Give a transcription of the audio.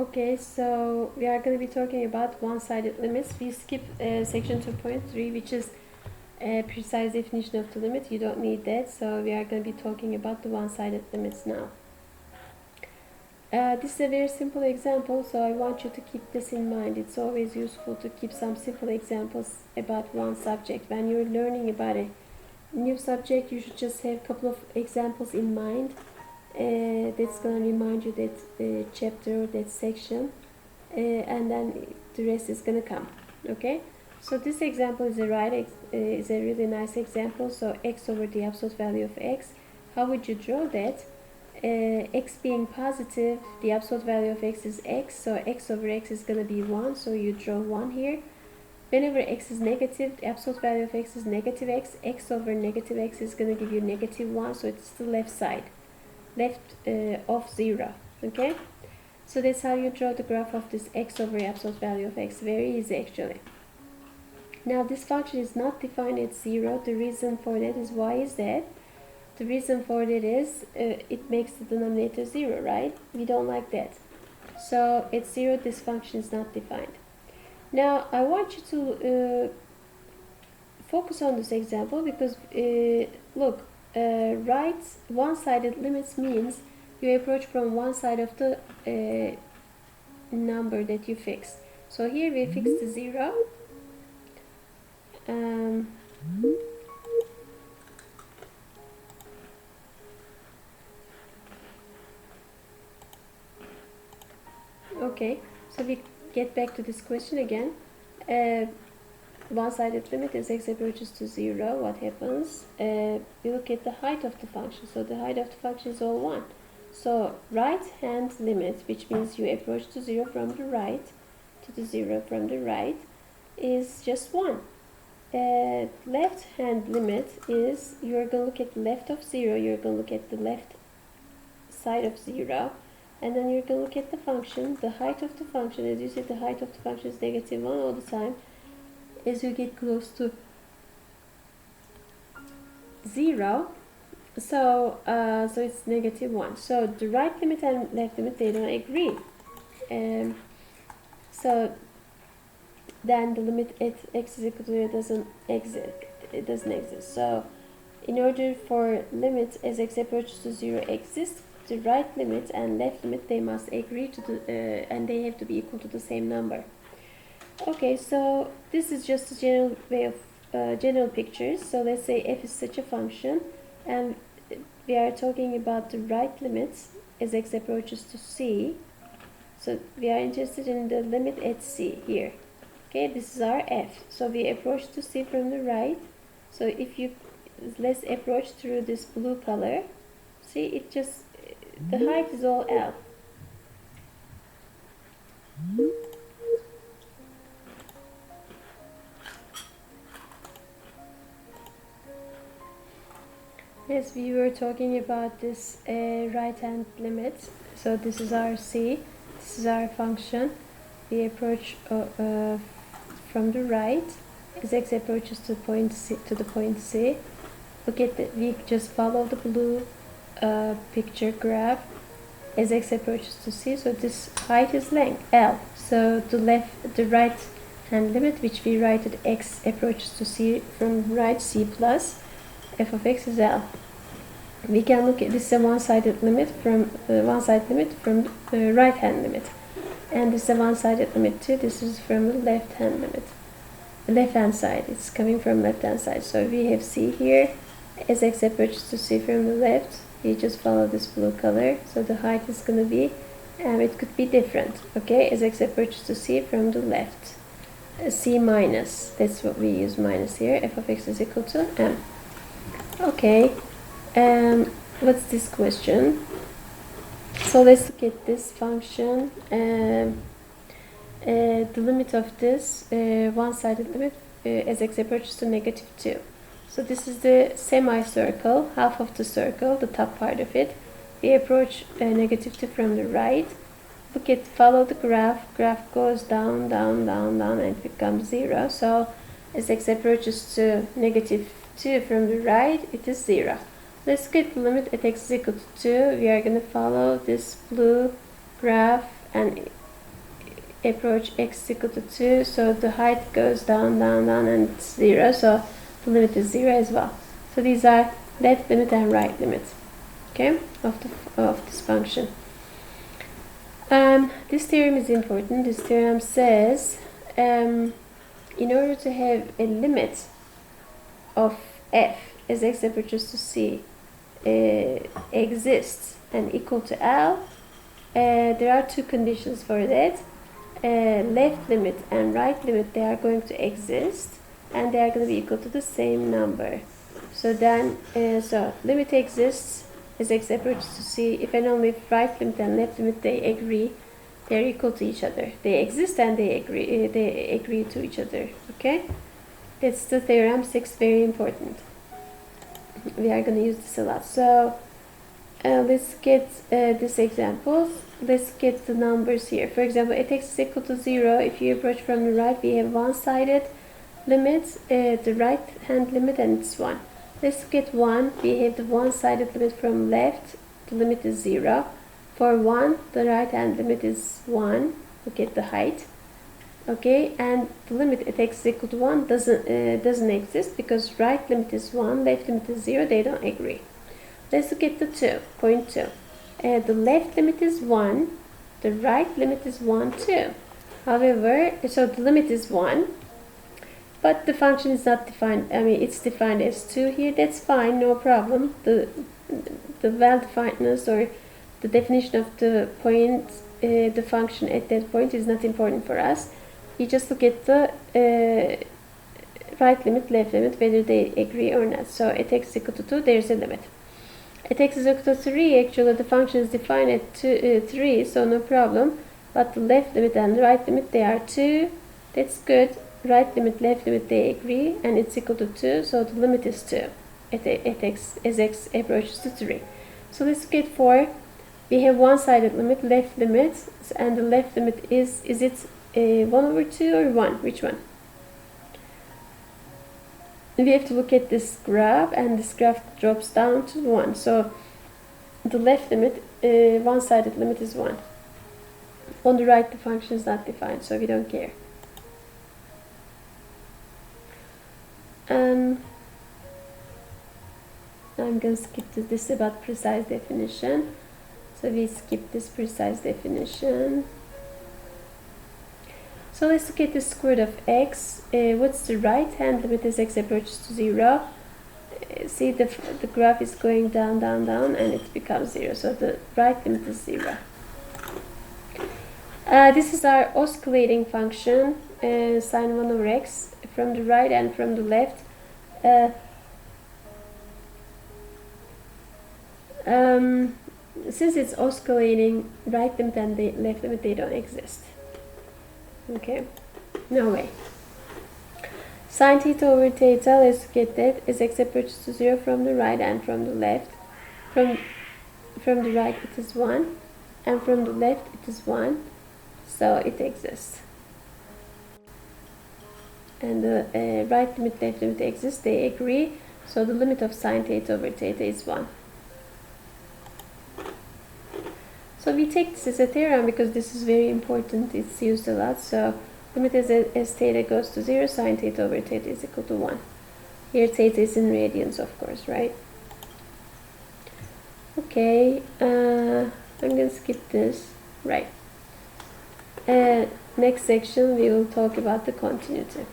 Okay, so we are going to be talking about one-sided limits. We skip section 2.3, which is a precise definition of the limit. You don't need that, so we are going to be talking about the one-sided limits now. This is a very simple example, so I want you to keep this in mind. It's always useful to keep some simple examples about one subject. When you're learning about a new subject, you should just have a couple of examples in mind. That's going to remind you that chapter or that section, and then the rest is going to come. Okay, so this example is is a really nice example. So x over the absolute value of x. How would you draw that? X being positive, the absolute value of x is x, so x over x is going to be 1, so you draw 1 here. Whenever x is negative, the absolute value of x is negative x. X over negative x is going to give you negative 1, so it's the left side, left of 0. Okay, so that's how you draw the graph of this x over absolute value of x. Very easy actually. Now this function is not defined at 0. The reason for that is, why is that? The reason for that is it makes the denominator 0, right? We don't like that. So at 0 this function is not defined. Now I want you to focus on this example because look, right one-sided limits means you approach from one side of the number that you fixed. So here we fix the 0. Okay, so we get back to this question again. One-sided limit as x approaches to 0, what happens? We look at the height of the function. So the height of the function is all 1. So right hand limit, which means you approach to 0 from the right, to the 0 from the right, is just 1. Left hand limit is, you're going to look at the left of 0, you're going to look at the left side of 0, and then you're going to look at the function. The height of the function, as you said, the height of the function is negative 1 all the time. As you get close to 0, so it's negative 1. So the right limit and left limit, they don't agree. So then the limit at x is equal to 0 doesn't exist. So in order for limit as x approaches to 0 exist, the right limit and left limit, they must agree to the and they have to be equal to the same number. Okay, so this is just a general way of general pictures. So let's say f is such a function, and we are talking about the right limits as x approaches to c. So we are interested in the limit at c here. Okay, this is our f. So we approach to c from the right. So if you let's approach through this blue color. See, it just, the height is all L. Yes, we were talking about this right hand limit. So this is our c, this is our function. We approach from the right as x approaches to the point C. Look at that, we just follow the blue picture graph as x approaches to c. So this height is length L. So the right hand limit, which we write at x approaches to c from right, c plus f of x is L. We can look at this is a one-sided limit from the right hand limit, and this is a one-sided limit too. This is from the left hand limit, the left hand side. It's coming from left hand side. So we have c here as x approaches to c from the left. You just follow this blue color. So the height is going to be, it could be different. Okay, as x approaches to c from the left, c minus. That's what we use, minus here. F of x is equal to m. Okay, what's this question? So let's look at this function. The limit of this one-sided limit as x approaches to negative 2. So this is the semicircle, half of the circle, the top part of it. We approach negative 2 from the right. Follow the graph. Graph goes down, down, down, down, and it becomes 0. So as x approaches to negative 2 from the right, it is 0. Let's get the limit at x is equal to 2. We are going to follow this blue graph, and approach x is equal to 2, so the height goes down, down, down, and it's 0, so the limit is 0 as well. So these are left limit and right limit, okay, of this function. This theorem is important. This theorem says in order to have a limit of f as x approaches to c exists and equal to L, there are two conditions for that. Left limit and right limit, they are going to exist and they are going to be equal to the same number. So then, so limit exists as x approaches to c if and only if right limit and left limit they agree, they are equal to each other. They exist and they agree to each other. Okay, that's the theorem 6, very important. We are going to use this a lot. So let's get these examples. Let's get the numbers here. For example, at x is equal to 0, if you approach from the right, we have one-sided limit, the right hand limit, and it's 1. Let's get 1. We have the one-sided limit from left. The limit is 0. For 1, the right hand limit is 1. Look at the height. Okay, and the limit at x is equal to 1 doesn't exist because right limit is 1, left limit is 0. They don't agree. Let's look at the 2, point 2. The left limit is 1, the right limit is 1 too. However, so the limit is 1, but the function is not defined. I mean, it's defined as 2 here. That's fine, no problem. The well-definedness or the definition of the point, the function at that point is not important for us. You just look at the right limit, left limit, whether they agree or not. So at x is equal to 2, there's a limit. At x is equal to 3, actually the function is defined at 3, so no problem. But the left limit and the right limit, they are 2. That's good. Right limit, left limit, they agree, and it's equal to 2, so the limit is 2 at x as x approaches to 3. So let's look at 4. We have one-sided limit, left limit, and the left limit is it 1 over 2 or 1? Which one? We have to look at this graph, and this graph drops down to 1. So the left limit, one-sided limit is 1. On the right, the function is not defined, so we don't care. I'm going to skip this about precise definition. So we skip this precise definition. So let's look at the square root of x. What's the right hand limit as x approaches to 0? See, the graph is going down, down, down, and it becomes 0. So the right limit is 0. This is our oscillating function, sine 1 over x, from the right and from the left. Since it's oscillating, right limit and the left limit, they don't exist. Okay, no way. Sine theta over theta, let's get that, is x approaches to 0 from the right and from the left. From the right it is 1, and from the left it is 1, so it exists. And the right limit, left limit exist, they agree, so the limit of sine theta over theta is 1. So we take this as a theorem because this is very important, it's used a lot. So limit as theta goes to 0, sine theta over theta is equal to 1. Here theta is in radians, of course, right? Okay, I'm going to skip this. Right. Next section we will talk about the continuity.